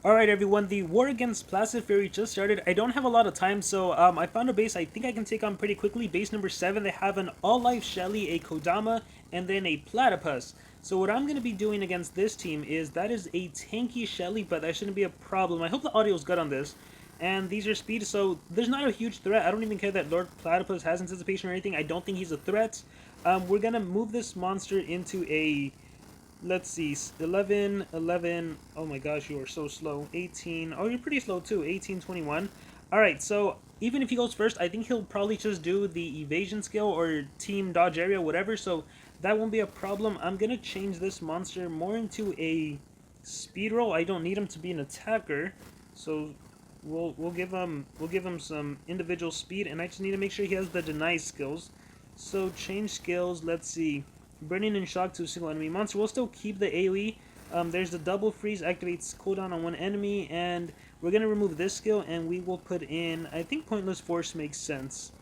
Alright everyone, the war against Placid Fairy just started. I don't have a lot of time, so I found a base I think I can take on pretty quickly. Base number 7, they have an all-life Shelly, a Kodama, and then a Platypus. So what I'm going to be doing against this team is, that is a tanky Shelly, but that shouldn't be a problem. I hope the audio's good on this. And these are speed, so there's not a huge threat. I don't even care that Lord Platypus has anticipation or anything. I don't think he's a threat. We're going to move this monster into a... Let's see, 11, 11, oh my gosh, you are so slow, 18, oh, you're pretty slow too, 18, 21. Alright, so even if he goes first, I think he'll probably just do the evasion skill or team dodge area, whatever, so that won't be a problem. I'm going to change this monster more into a speed roll. I don't need him to be an attacker, so we'll give him some individual speed, and I just need to make sure he has the deny skills. So change skills, let's see. Burning and shock to a single enemy monster. We'll still keep the AoE. There's the double freeze, activates cooldown on one enemy, and we're going to remove this skill, and we will put in, I think Pointless Force makes sense.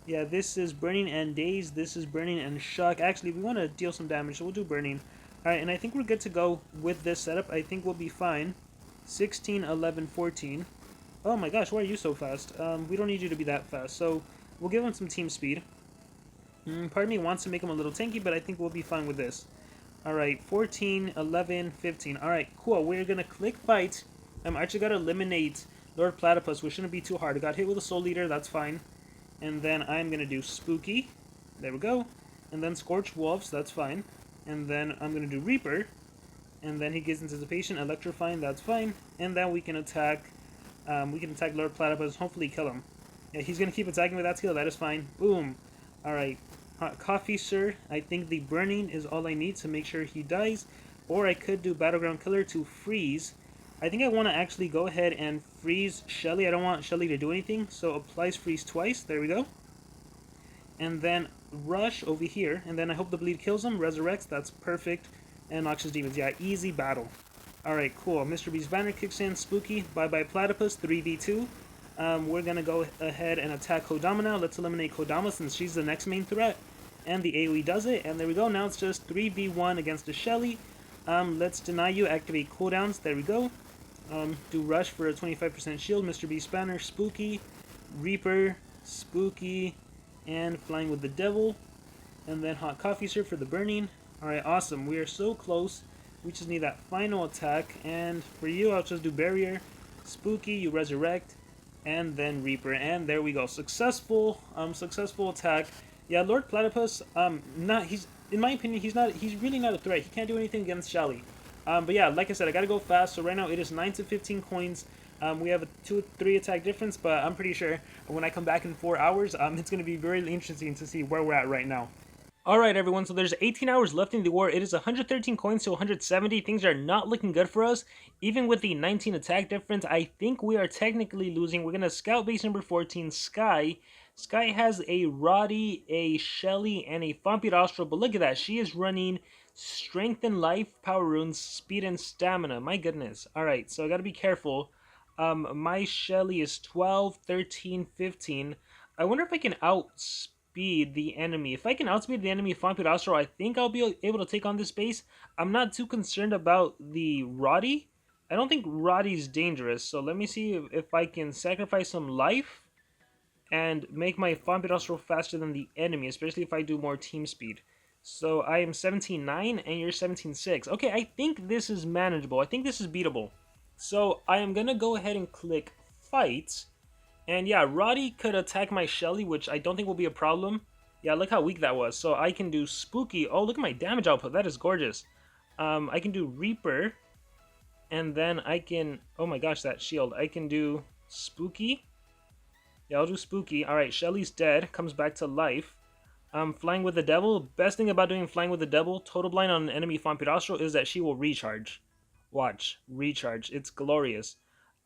Yeah, this is burning and daze, this is burning and shock. Actually, we want to deal some damage, so we'll do burning. Alright, and I think we're good to go with this setup. I think we'll be fine. 16, 11, 14. Oh my gosh, why are you so fast? We don't need you to be that fast, so we'll give him some team speed. Part of me wants to make him a little tanky, but I think we'll be fine with this. Alright, 14, 11, 15. Alright, cool. We're going to click fight. I actually got to eliminate Lord Platypus, which shouldn't be too hard. I got hit with a Soul Eater, that's fine. And then I'm going to do Spooky. There we go. And then Scorched Wolves, that's fine. And then I'm going to do Reaper. And then he gives Anticipation, Electrifying, that's fine. And then we can attack Lord Platypus, hopefully kill him. Yeah, he's going to keep attacking with that skill, that is fine. Boom. Alright. Hot coffee, sir. I think the burning is all I need to make sure he dies. Or I could do Battleground Killer to freeze. I think I want to actually go ahead and freeze Shelly. I don't want Shelly to do anything. So applies freeze twice. There we go. And then rush over here. And then I hope the bleed kills him. Resurrects. That's perfect. And Noxious Demons. Yeah, easy battle. Alright, cool. Mr. B's banner kicks in. Spooky. Bye-bye Platypus. 3v2. We're going to go ahead and attack Kodama now. Let's eliminate Kodama since she's the next main threat. And the AoE does it. And there we go. Now it's just 3v1 against a Shelly. Let's deny you. Activate cooldowns. There we go. Do Rush for a 25% shield. Mr. B Spanner. Spooky. Reaper. Spooky. And Flying with the Devil. And then Hot Coffee Sir for the burning. Alright, awesome. We are so close. We just need that final attack. And for you, I'll just do Barrier. Spooky. You resurrect. And then Reaper, and there we go. Successful attack. Yeah, Lord Platypus, he's, in my opinion, he's really not a threat. He can't do anything against Shelly. But yeah, like I said, I gotta go fast, so right now it is 9 to 15 coins. We have a 2-3 attack difference, but I'm pretty sure when I come back in 4 hours, it's gonna be very interesting to see where we're at right now. Alright everyone, so there's 18 hours left in the war. It is 113 coins to 170. Things are not looking good for us. Even with the 19 attack difference, I think we are technically losing. We're going to scout base number 14, Sky. Sky has a Roddy, a Shelly, and a Vampirostro, but look at that. She is running Strength and Life, Power Runes, Speed and Stamina. My goodness. Alright, so I got to be careful. My Shelly is 12, 13, 15. I wonder if I can outspeed the enemy. If I can outspeed the enemy Vampirostro, I think I'll be able to take on this base. I'm not too concerned about the Roddy. I don't think Roddy's dangerous, so let me see if I can sacrifice some life and make my Vampirostro faster than the enemy, especially if I do more team speed. So I am 17.9 and you're 17.6. Okay, I think this is manageable. I think this is beatable. So I am going to go ahead and click Fight. And yeah, Roddy could attack my Shelly, which I don't think will be a problem. Yeah, look how weak that was. So I can do Spooky. Oh, look at my damage output. That is gorgeous. I can do Reaper. And then I can... Oh my gosh, that shield. I can do Spooky. Yeah, I'll do Spooky. Alright, Shelly's dead. Comes back to life. Flying with the Devil. Best thing about doing Flying with the Devil, Total Blind on an enemy Vampirostro, is that she will recharge. Watch. Recharge. It's glorious.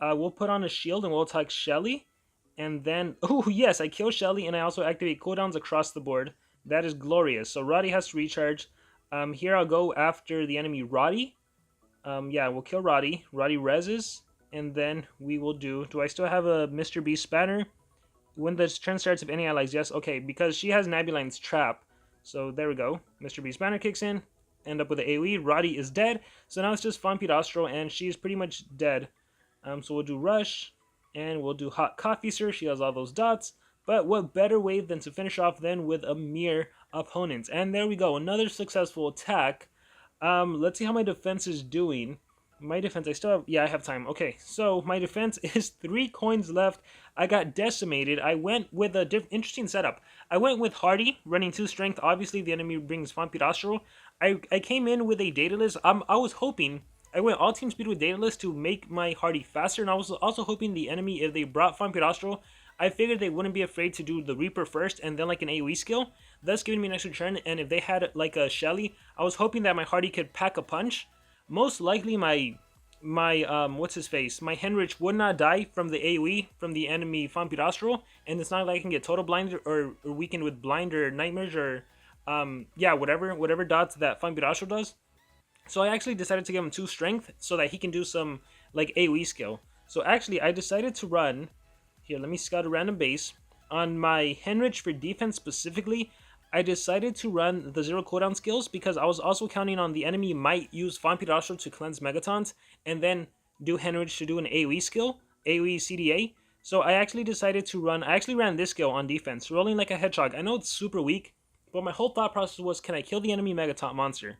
We'll put on a shield and we'll attack Shelly. And then, oh yes, I kill Shelly and I also activate cooldowns across the board. That is glorious. So Roddy has to recharge. Here I'll go after the enemy Roddy. Yeah, we'll kill Roddy. Roddy reses. And then we will do I still have a Mr. B Spanner? When the turn starts, if any allies, yes. Okay, because she has Nabulaine's Trap. So there we go. Mr. B Spanner kicks in. End up with the AoE. Roddy is dead. So now it's just Vampirostro and she is pretty much dead. So we'll do Rush, and we'll do Hot Coffee Sir. She has all those dots. But what better way than to finish off then with a mere opponent? And there we go, another successful attack. Let's see how my defense is doing. My defense, I still have, yeah, I have time. Okay, so my defense is 3 coins left. I got decimated. I went with a interesting setup. I went with Hardy, running 2 strength. Obviously, the enemy brings Vampirastro. I came in with a Daedalus. I was hoping, I went all team speed with Daedalus to make my Hardy faster, and I was also hoping the enemy, if they brought Vampirastro, I figured they wouldn't be afraid to do the Reaper first and then like an AoE skill, thus giving me an extra turn. And if they had like a Shelly, I was hoping that my Hardy could pack a punch. Most likely my what's his face, my Henrich would not die from the AoE from the enemy Vampirastro, and it's not like I can get total blinded or weakened with blind or nightmares or yeah, whatever dots that Vampirastro does. So I actually decided to give him 2 strength so that he can do some like AoE skill. So actually I decided to run here, let me scout a random base. On my Henrich for defense specifically, I decided to run the 0 cooldown skills because I was also counting on the enemy might use Vampirastro to cleanse Megatons and then do Henrich to do an AoE skill, AoE CDA. So I actually decided to run, I actually ran this skill on defense, rolling like a hedgehog. I know it's super weak, but my whole thought process was, can I kill the enemy Megaton monster?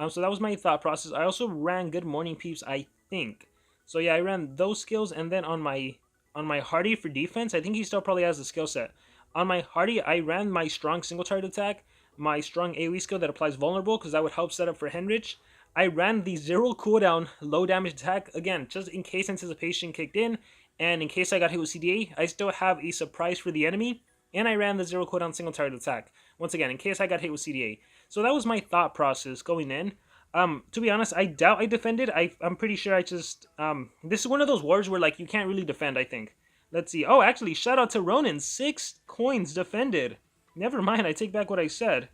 So that was my thought process. I also ran Good Morning Peeps, I think. So yeah, I ran those skills, and then on my Hardy for defense, I think he still probably has the skill set. On my Hardy, I ran my strong single target attack, my strong AoE skill that applies vulnerable, because that would help set up for Henrich. I ran the 0 cooldown low damage attack, again, just in case anticipation kicked in, and in case I got hit with CDA, I still have a surprise for the enemy, and I ran the 0 cooldown single target attack, once again, in case I got hit with CDA. So that was my thought process going in. To be honest, I doubt I defended. I'm pretty sure I just, this is one of those wars where, like, you can't really defend, I think. Let's see. Oh, actually, shout out to Ronan. 6 coins defended. Never mind, I take back what I said.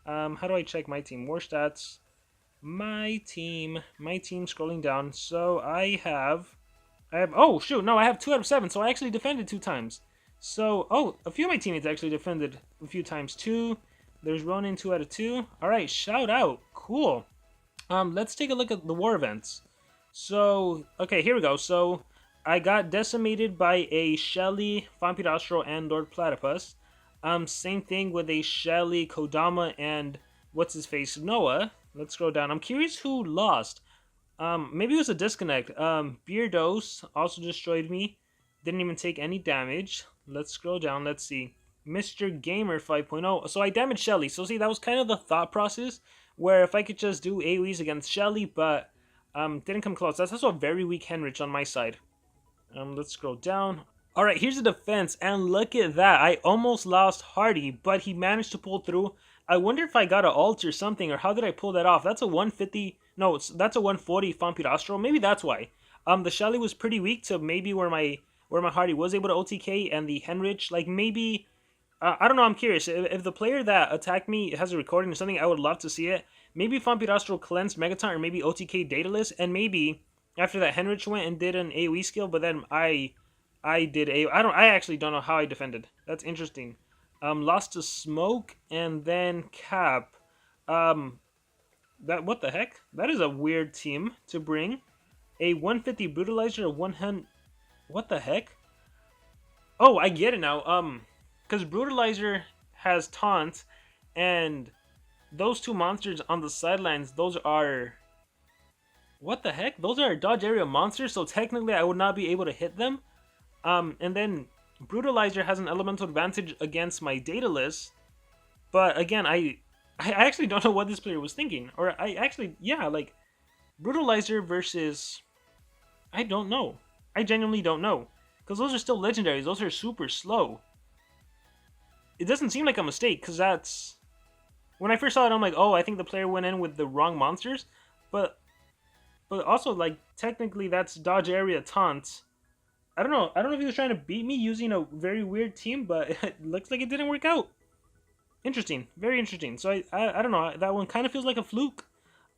How do I check my team? War stats. My team, scrolling down. So I have, oh, shoot, no, I have 2 out of 7, so I actually defended 2 times. So, oh, a few of my teammates actually defended a few times too. There's Ronan, 2 out of 2. Alright, shout out. Cool. Let's take a look at the war events. So, okay, here we go. So, I got decimated by a Shelly, Vampirastro, and Lord Platypus. Same thing with a Shelly, Kodama, and what's his face, Noah. Let's scroll down. I'm curious who lost. Maybe it was a disconnect. Beardos also destroyed me. Didn't even take any damage. Let's scroll down. Let's see. Mr. Gamer 5.0. So I damaged Shelly. So see, that was kind of the thought process, where if I could just do AoEs against Shelly, but didn't come close. That's also a very weak Henrich on my side. Let's scroll down. Alright, here's the defense, and look at that. I almost lost Hardy, but he managed to pull through. I wonder if I got an ult or something, or how did I pull that off? That's a 150, no, that's a 140 Vampirastro. Maybe that's why. The Shelly was pretty weak to maybe where my Hardy was able to OTK, and the Henrich, like maybe, I don't know, I'm curious. If the player that attacked me has a recording or something, I would love to see it. Maybe Vampirastro cleansed Megaton, or maybe OTK Daedalus, and maybe after that Henrich went and did an AoE skill, but then I did I actually don't know how I defended. That's interesting. Lost to Smoke and then Cap. That, what the heck? That is a weird team to bring. A 150 Brutalizer, a 100. What the heck? Oh, I get it now. Because Brutalizer has taunt, and those 2 monsters on the sidelines, those are, what the heck? Those are dodge area monsters, so technically I would not be able to hit them. And then Brutalizer has an elemental advantage against my Daedalus, but again, I actually don't know what this player was thinking. Or I actually, yeah, like, Brutalizer versus, I don't know. I genuinely don't know. Because those are still legendaries. Those are super slow. It doesn't seem like a mistake, because that's, when I first saw it, I'm like, oh, I think the player went in with the wrong monsters. But also, like, technically that's dodge area taunt. I don't know if he was trying to beat me using a very weird team, but it looks like it didn't work out. Interesting. Very interesting. So I don't know. That one kind of feels like a fluke.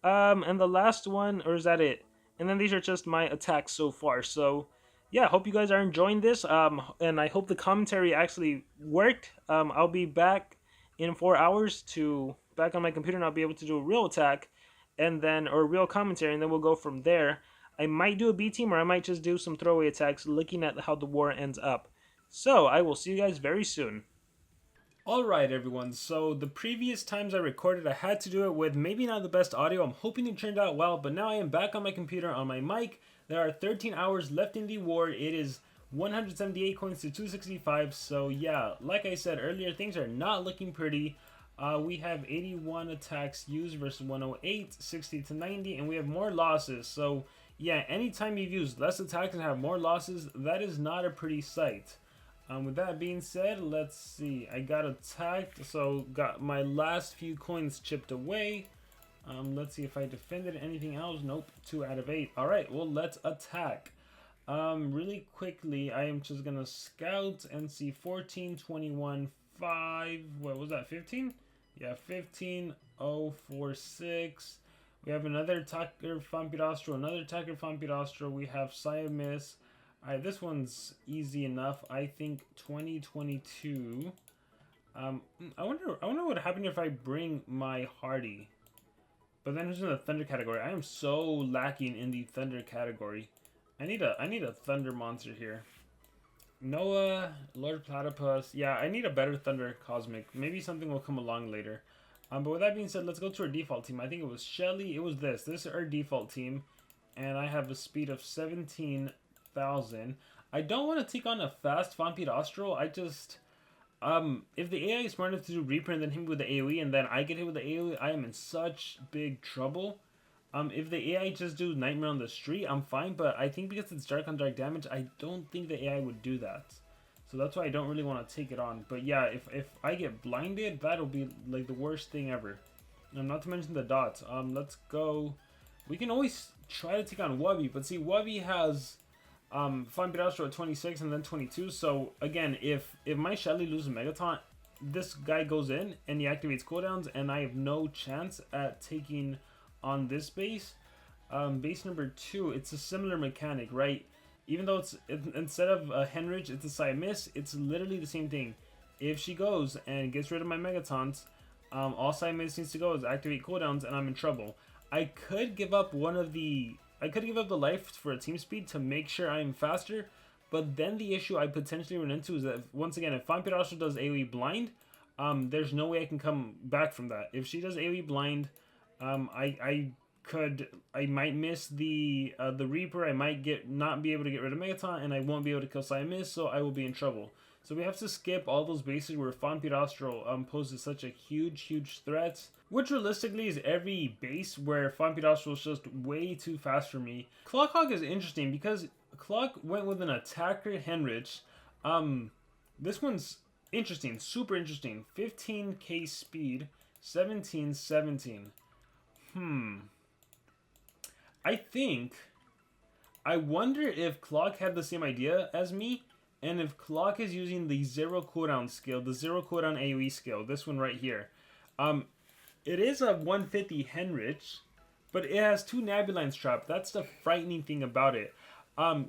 And the last one, or is that it? And then these are just my attacks so far. So yeah, hope you guys are enjoying this. And I hope the commentary actually worked. I'll be back in 4 hours back on my computer, and I'll be able to do a real attack, and then, or real commentary, and then we'll go from there. I might do a B team, or I might just do some throwaway attacks looking at how the war ends up. So I will see you guys very soon. Alright everyone, so the previous times I recorded, I had to do it with maybe not the best audio. I'm hoping it turned out well, but now I am back on my computer on my mic. There are 13 hours left in the war. It is 178 coins to 265, so yeah, like I said earlier, things are not looking pretty. We have 81 attacks used versus 108, 60 to 90, and we have more losses. So yeah, anytime you've used less attacks and have more losses, that is not a pretty sight. With that being said, let's see. I got attacked, so got my last few coins chipped away. Let's see if I defended anything else. Nope, 2 out of 8. Alright, well, let's attack. Really quickly, I am just gonna scout and see 14, 21, 5. What was that, 15? Yeah, 15, 0, 4, 6. We have another attacker Vampirostro, another attacker Vampirostro. We have Siamis. Alright, this one's easy enough. I think 2022. I wonder what would happen if I bring my Hardy. But then who's in the Thunder category? I am so lacking in the Thunder category. I need a Thunder monster here. Noah, Lord Platypus. Yeah, I need a better Thunder Cosmic. Maybe something will come along later. But with that being said, let's go to our default team. I think it was Shelly. It was this. This is our default team. And I have a speed of 17,000. I don't want to take on a fast Vampirostro. I just... if the AI is smart enough to do Reaper and then hit me with the AoE and then I get hit with the AoE, I am in such big trouble. If the AI just do Nightmare on the Street, I'm fine, but I think because it's dark on dark damage, I don't think the AI would do that. So that's why I don't really want to take it on. But yeah, if I get blinded, that'll be like the worst thing ever. And not to mention the dots. Let's go. We can always try to take on Wubby, but see, Wubby has Vampirostro at 26 and then 22. So again, if my Shelly loses Megaton, this guy goes in and he activates cooldowns, and I have no chance at taking on this base. Base number 2, it's a similar mechanic, right? Even though instead of a Henrich, it's a Siamis, it's literally the same thing. If she goes and gets rid of my Megatons, all Siamis needs to go is activate cooldowns, and I'm in trouble. I could give up the life for a team speed to make sure I'm faster, but then the issue I potentially run into is that, once again, if Vampirostro does AoE blind, there's no way I can come back from that. If she does AoE blind, I might miss the Reaper, I might not be able to get rid of Megaton, and I won't be able to kill Siamis, so I will be in trouble. So we have to skip all those bases where Vampirostro poses such a huge threat, which realistically is every base where Vampirostro is just way too fast for me. Clockhawk is interesting because Clock went with an attacker Henrich. This one's interesting, super interesting. 15k speed, 17. I wonder if Clock had the same idea as me, and if Clock is using the 0 cooldown skill, the 0 cooldown AoE skill, this one right here. It is a 150 Henrich, but it has 2 Nebulines trapped. That's the frightening thing about it.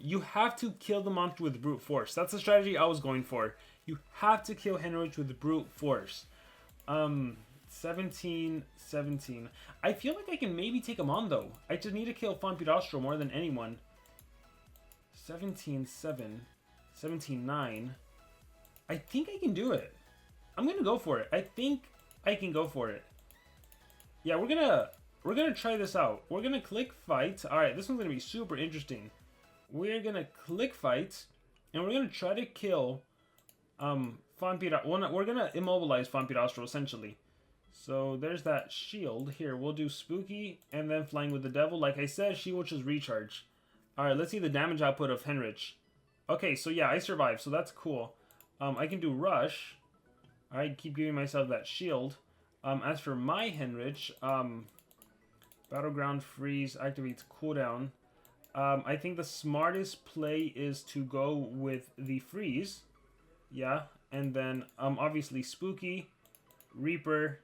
You have to kill the monster with brute force. That's the strategy I was going for. You have to kill Henrich with brute force. 17. I feel like I can maybe take him on though. I just need to kill Vampirostro more than anyone. 17.9. I think I can do it. I'm gonna go for it. I think I can go for it. Yeah, we're gonna try this out. We're gonna click fight. All right, this one's gonna be super interesting. We're gonna click fight, and we're gonna try to kill Vampirostro. We're gonna immobilize Vampirostro essentially. So there's that shield. Here, we'll do Spooky and then Flying with the Devil. Like I said, she will just recharge. Alright, let's see the damage output of Henrich. Okay, so yeah, I survived, so that's cool. I can do Rush. Alright, keep giving myself that shield. As for my Henrich, Battleground Freeze activates cooldown. I think the smartest play is to go with the Freeze. Yeah, and then obviously Spooky, Reaper,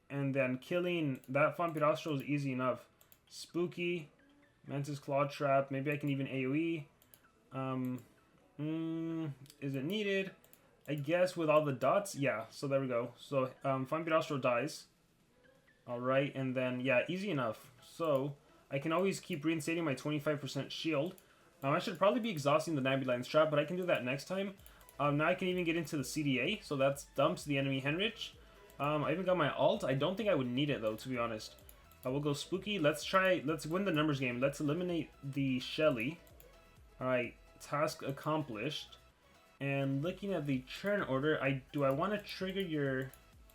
and then killing that Vampirostro is easy enough. Spooky, Mantis Claw Trap, maybe I can even AoE. Is it needed? I guess with all the dots, yeah, so there we go. So Vampirostro dies. Alright, and then, yeah, easy enough. So, I can always keep reinstating my 25% shield. I should probably be exhausting the Nabulance Trap, but I can do that next time. Now I can even get into the CDA, so that dumps the enemy Henrich. I even got my ult. I don't think I would need it, though, to be honest. I will go Spooky. Let's win the numbers game. Let's eliminate the Shelly. Alright, task accomplished. And looking at the churn order, do I want to trigger your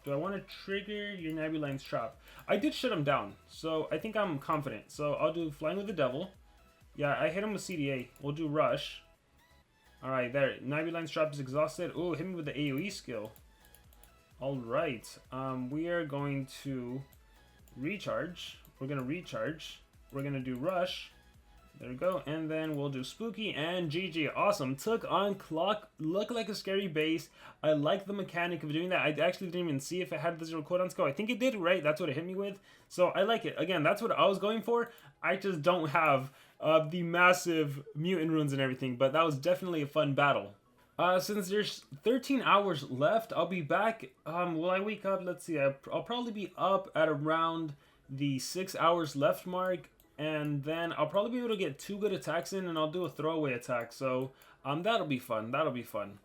Nabulance Trap? I did shut him down, so I think I'm confident. So I'll do Flying with the Devil. Yeah, I hit him with CDA. We'll do Rush. Alright, there. Nabulance Trap is exhausted. Ooh, hit me with the AoE skill. Alright, we are going to recharge. We're going to recharge. We're going to do Rush. There we go. And then we'll do Spooky and GG. Awesome. Took on Clock. Looked like a scary base. I like the mechanic of doing that. I actually didn't even see if it had the 0 cooldown skill. I think it did, right? That's what it hit me with. So I like it. Again, that's what I was going for. I just don't have the massive mutant runes and everything. But that was definitely a fun battle. Since there's 13 hours left, I'll be back. Will I wake up? Let's see. I'll probably be up at around the 6 hours left mark. And then I'll probably be able to get 2 good attacks in, and I'll do a throwaway attack. So that'll be fun. That'll be fun.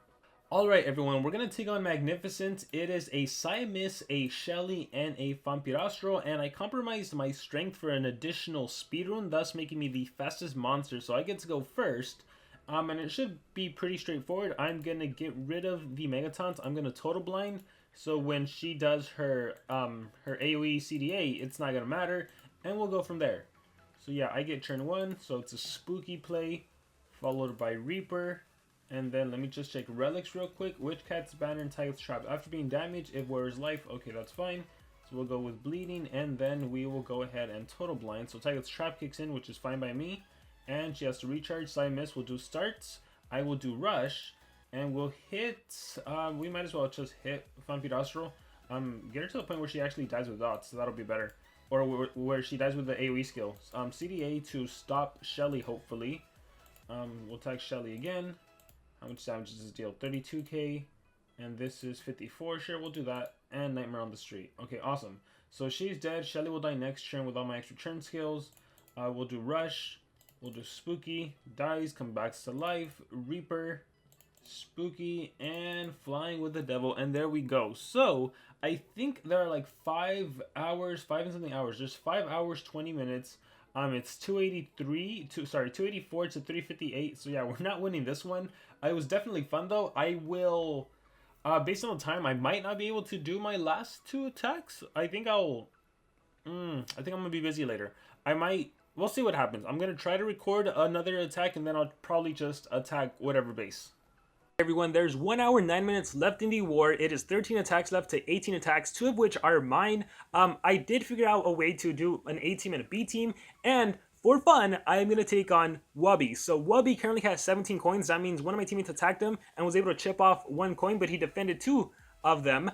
Alright, everyone. We're going to take on Magnificent. It is a Siamis, a Shelly, and a Vampirastro. And I compromised my strength for an additional speed rune, thus making me the fastest monster. So I get to go first. And it should be pretty straightforward. I'm going to get rid of the Megatons. I'm going to Total Blind. So when she does her AoE CDA, it's not going to matter. And we'll go from there. So yeah, I get turn 1, so it's a Spooky play, followed by Reaper, and then let me just check Relics real quick. Witchcat's Banner and Untitled Chapter. After being damaged, it wears life. Okay, that's fine. So we'll go with Bleeding, and then we will go ahead and Total Blind. So Untitled Trap kicks in, which is fine by me, and she has to recharge. Siamis will do Starts. I will do Rush, and we'll hit, we might as well just hit Vampirastro. Get her to the point where she actually dies with dots, so that'll be better. Or where she dies with the AoE skill. CDA to stop Shelly, hopefully. We'll attack Shelly again. How much damage does this deal? 32k. And this is 54. Sure, we'll do that. And Nightmare on the Street. Okay, awesome. So she's dead. Shelly will die next turn with all my extra turn skills. We'll do Rush. We'll do Spooky. Dies, comes back to life. Reaper. Spooky, and Flying with the Devil, and there we go. So I think there are like 5 hours, 5 and something hours. There's 5 hours 20 minutes. It's 284 to 358. So yeah, we're not winning this one. It was definitely fun though. I will, based on the time, I might not be able to do my last 2 attacks. I think I'm gonna be busy later. We'll see what happens. I'm gonna try to record another attack, and then I'll probably just attack whatever base. Everyone, there's 1 hour 9 minutes left in the war. It is 13 attacks left to 18 attacks, 2 of which are mine. I did figure out a way to do an A team and a B team, and for fun, I'm going to take on Wubby. So Wubby currently has 17 coins. That means one of my teammates attacked him and was able to chip off 1 coin, but he defended 2 of them.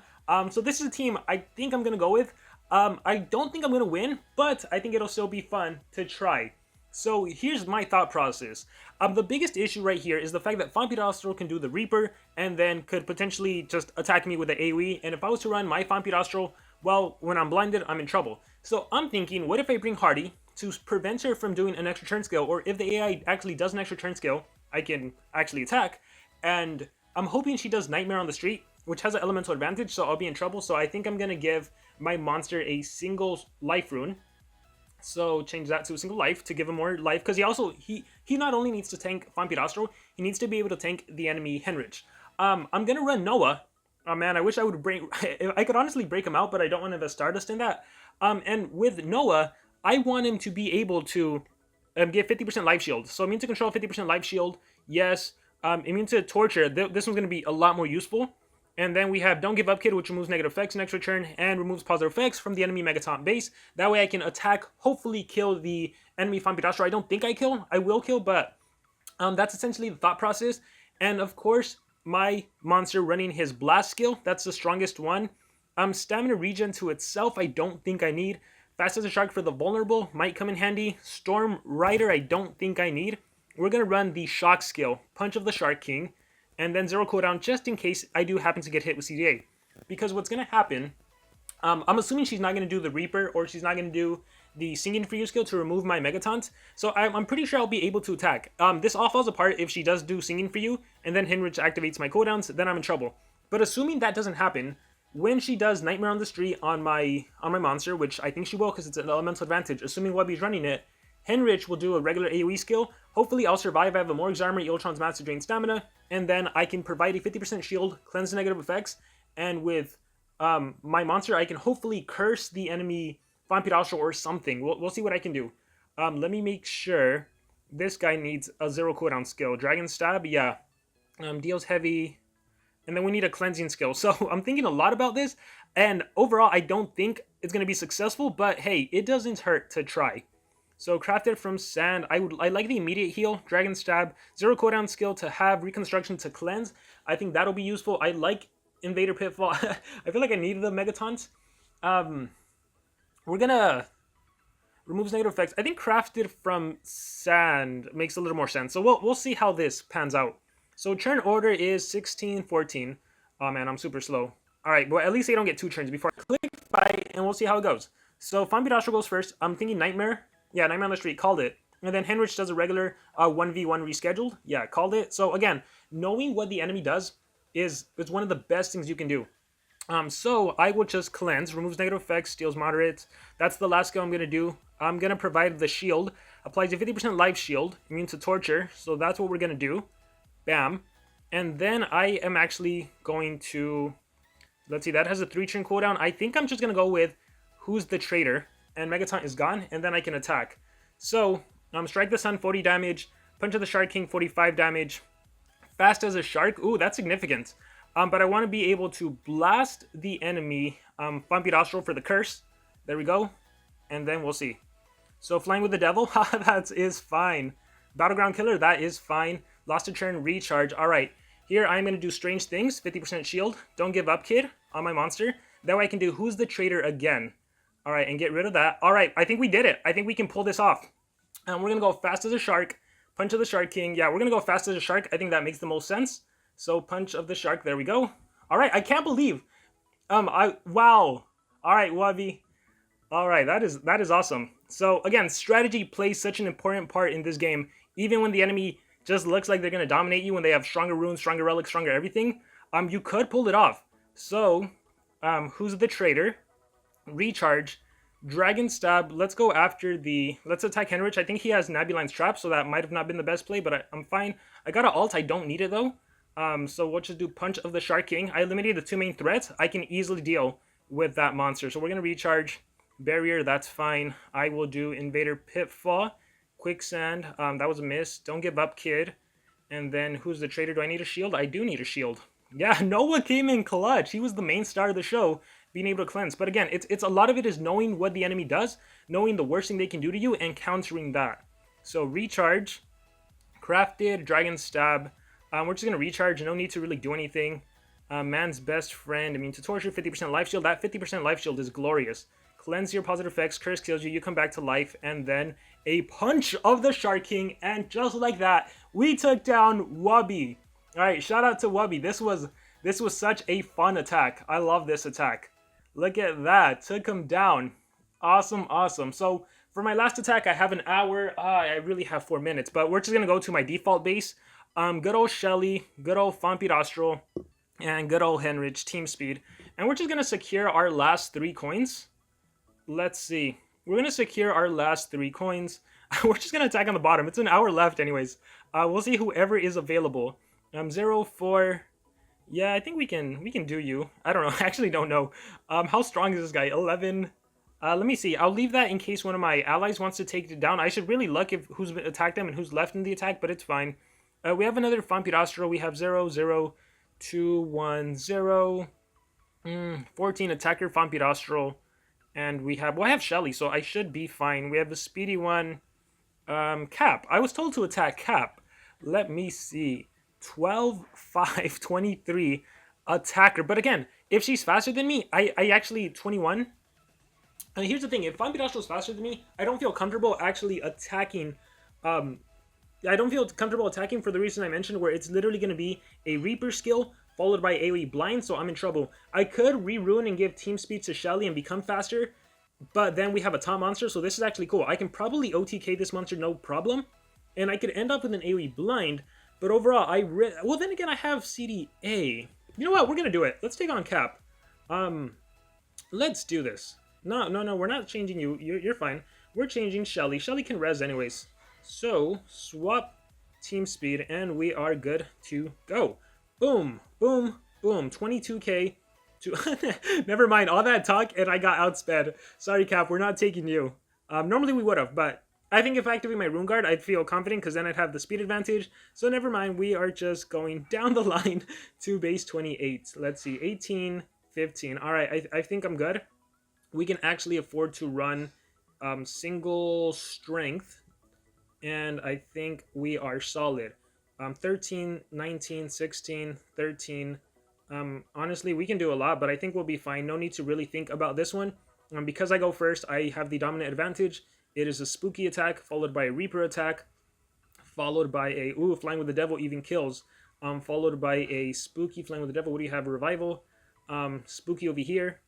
So this is a team I think I'm going to go with. I don't think I'm going to win, but I think it'll still be fun to try. So here's my thought process. The biggest issue right here is the fact that Vampirastro can do the Reaper and then could potentially just attack me with the AoE. And if I was to run my Vampirastro, well, when I'm blinded, I'm in trouble. So I'm thinking, what if I bring Hardy to prevent her from doing an extra turn skill? Or if the AI actually does an extra turn skill, I can actually attack. And I'm hoping she does Nightmare on the Street, which has an elemental advantage, so I'll be in trouble. So I think I'm going to give my monster a single life rune. So change that to a single life to give him more life, because he not only needs to tank Vampirastro, he needs to be able to tank the enemy Henrich. I'm gonna run Noah. Oh man, I wish I would I could honestly break him out, but I don't want to invest Stardust in that. And with Noah, I want him to be able to get 50% life shield. So immune to control, 50% life shield. Yes. Immune to torture. This one's gonna be a lot more useful. And then we have Don't Give Up Kid, which removes negative effects next return and removes positive effects from the enemy Megaton base. That way I can attack, hopefully kill the enemy Vampirastro. I don't think I will kill, but that's essentially the thought process. And of course, my monster running his Blast skill, that's the strongest one. Stamina regen to itself, I don't think I need. Fast as a Shark for the vulnerable might come in handy. Storm Rider, I don't think I need. We're going to run the Shock skill, Punch of the Shark King. And then 0 cooldown just in case I do happen to get hit with CDA. Because what's going to happen I'm assuming she's not going to do the Reaper, or she's not going to do the Singing for You skill to remove my Megatons. So I'm pretty sure I'll be able to attack. This all falls apart if she does do Singing for You, and then Henrich activates my cooldowns, then I'm in trouble. But assuming that doesn't happen, when she does Nightmare on the Street on my monster, which I think she will because it's an elemental advantage, assuming Webby's running it, Henrich will do a regular AoE skill. Hopefully I'll survive. I have a Morg's Armor, Eultron's Master Drain Stamina, and then I can provide a 50% shield, cleanse the negative effects, and with my monster, I can hopefully curse the enemy Vampirastro or something. We'll see what I can do. Let me make sure. This guy needs a 0 cooldown skill. Dragon Stab, yeah. Deals heavy. And then we need a cleansing skill. So I'm thinking a lot about this. And overall, I don't think it's going to be successful. But hey, it doesn't hurt to try. So crafted from sand. I like the immediate heal. Dragon Stab. 0 cooldown skill to have reconstruction to cleanse. I think that'll be useful. I like Invader Pitfall. I feel like I need the Megatons. We're gonna removes negative effects. I think crafted from sand makes a little more sense. So we'll see how this pans out. So turn order is 16, 14. Oh man, I'm super slow. All right, but at least they don't get 2 turns before I click fight, and we'll see how it goes. So Vampirastro goes first. I'm thinking Nightmare. Yeah, Nightmare on the Street, called it. And then Henrich does a regular 1v1 rescheduled. Yeah, called it. So again, knowing what the enemy does is one of the best things you can do. So I will just cleanse, removes negative effects, steals moderate. That's the last skill I'm going to do. I'm going to provide the shield, applies a 50% life shield, immune to torture. So that's what we're going to do. Bam. And then I am actually going to, let's see, that has a 3-turn cooldown. I think I'm just going to go with Who's the Traitor, and Megaton is gone, and then I can attack. So, Strike the Sun, 40 damage, Punch of the Shark King, 45 damage, Fast as a Shark, ooh, that's significant. But I want to be able to blast the enemy Vampirastro for the curse. There we go. And then we'll see. So Flying with the Devil, that is fine. Battleground Killer, that is fine. Lost a turn, recharge. Alright, here I'm going to do Strange Things, 50% shield. Don't give up, kid, on my monster. That way I can do Who's the Traitor again. Alright, and get rid of that. Alright, I think we did it. I think we can pull this off. And we're going to go Fast as a Shark. Punch of the Shark King. Yeah, we're going to go Fast as a Shark. I think that makes the most sense. So Punch of the Shark, there we go. Alright, I can't believe. Wow. Alright, Wabi. Alright, that is awesome. So again, strategy plays such an important part in this game. Even when the enemy just looks like they're going to dominate you, when they have stronger runes, stronger relics, stronger everything, you could pull it off. So, Who's the Traitor? Recharge. Dragon Stab. Let's go after let's attack Henrich. I think he has Nabulion's Trap, so that might have not been the best play, but I'm fine. I got an ult. I don't need it, though. So we'll just do Punch of the Shark King. I eliminated the 2 main threats. I can easily deal with that monster. So we're going to recharge. Barrier, that's fine. I will do Invader Pitfall. Quicksand, that was a miss. Don't give up, kid. And then Who's the Traitor? Do I need a shield? I do need a shield. Yeah, Noah came in clutch. He was the main star of the show, being able to cleanse. But again, it's a lot of it is knowing what the enemy does, knowing the worst thing they can do to you, and countering that. So recharge, crafted, Dragon Stab. We're just gonna recharge. No need to really do anything. Man's Best Friend. I mean, to torture, 50% life shield. That 50% life shield is glorious. Cleanse your positive effects. Curse kills you. You come back to life, and then a Punch of the Shark King. And just like that, we took down Wubby. All right, shout out to Wubby. This was such a fun attack. I love this attack. Look at that. Took him down. Awesome, awesome. So for my last attack, I have an hour. I really have 4 minutes, but we're just gonna go to my default base. Good old Shelly, good old Vampirastro, and good old Henrich, team speed. And we're just gonna secure our last 3 coins. Let's see. We're gonna secure our last 3 coins. We're just gonna attack on the bottom. It's an hour left anyways. We'll see whoever is available. 0, 4. Yeah, I think we can do you. I don't know. I actually don't know. How strong is this guy? 11. Let me see. I'll leave that in case one of my allies wants to take it down. I should really look if who's attacked them and who's left in the attack, but it's fine. We have another Vampirastro. We have 0, 0, 2, 1, 0. 14 attacker Vampirastro. And we have, well, I have Shelly, so I should be fine. We have the speedy one. Cap. I was told to attack Cap. Let me see. 12, 5, 23 attacker. But again, if she's faster than me, I actually 21. And here's the thing, if Vampirastro is faster than me, I don't feel comfortable actually attacking. I don't feel comfortable attacking for the reason I mentioned, where it's literally going to be a Reaper skill followed by AoE blind, so I'm in trouble. I could re-ruin and give team speed to Shelly and become faster, but then we have a top monster, so this is actually cool. I can probably OTK this monster no problem, and I could end up with an AoE blind, but overall, well, then again, I have CDA. You know what? We're gonna do it. Let's take on Cap. Let's do this. No, we're not changing you. You're fine. We're changing Shelly. Shelly can res anyways. So, swap team speed, and we are good to go. Boom, boom, boom. 22k to... Never mind, all that talk, and I got outsped. Sorry, Cap, we're not taking you. Normally we would have, but I think if I activate my Rune Guard, I'd feel confident, because then I'd have the speed advantage. So never mind, we are just going down the line to base 28. Let's see, 18, 15. All right, I think I'm good. We can actually afford to run single strength, and I think we are solid. 13, 19, 16, 13. Honestly, we can do a lot, but I think we'll be fine. No need to really think about this one. Because I go first, I have the dominant advantage. It is a spooky attack, followed by a Reaper attack, followed by a, Flying with the Devil even kills, followed by a spooky Flying with the Devil. What do you have? A revival, spooky over here,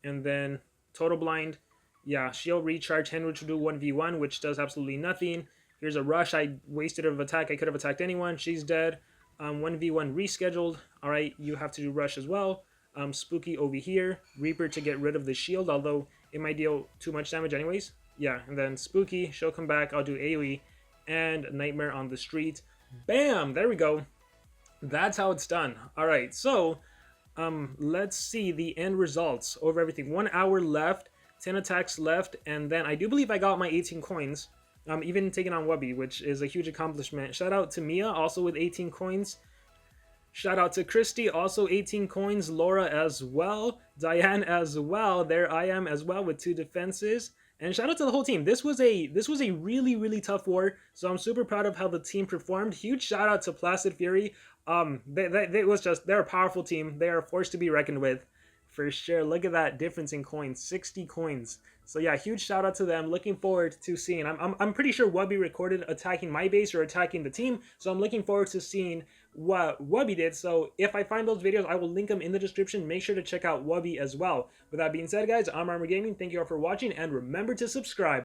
and then Total Blind. Yeah, Shield Recharge, Henry to do 1v1, which does absolutely nothing. Here's a Rush. I wasted an attack. I could have attacked anyone. She's dead. 1v1 rescheduled. Alright, you have to do Rush as well. Spooky over here. Reaper to get rid of the shield, although it might deal too much damage anyways. Yeah, and then Spooky. She'll come back. I'll do AoE. And Nightmare on the street. Bam! There we go. That's how it's done. Alright, so let's see the end results over everything. 1 hour left. 10 attacks left. And then I do believe I got my 18 coins. Even taking on Wubby, which is a huge accomplishment. Shout out to Mia, also with 18 coins. Shout out to Christy, also 18 coins. Laura as well. Diane as well. There I am as well with 2 defenses. And shout out to the whole team. This was a really tough war. So I'm super proud of how the team performed. Huge shout out to Placid Fury. They're a powerful team. They are a force to be reckoned with. For sure. Look at that difference in coins. 60 coins. So yeah, huge shout out to them. Looking forward to seeing. I'm pretty sure Wubby recorded attacking my base or attacking the team. So I'm looking forward to seeing what Wubby did. So if I find those videos, I will link them in the description. Make sure to check out Wubby as well. With that being said, guys, I'm Warmaster Gaming. Thank you all for watching, and remember to subscribe.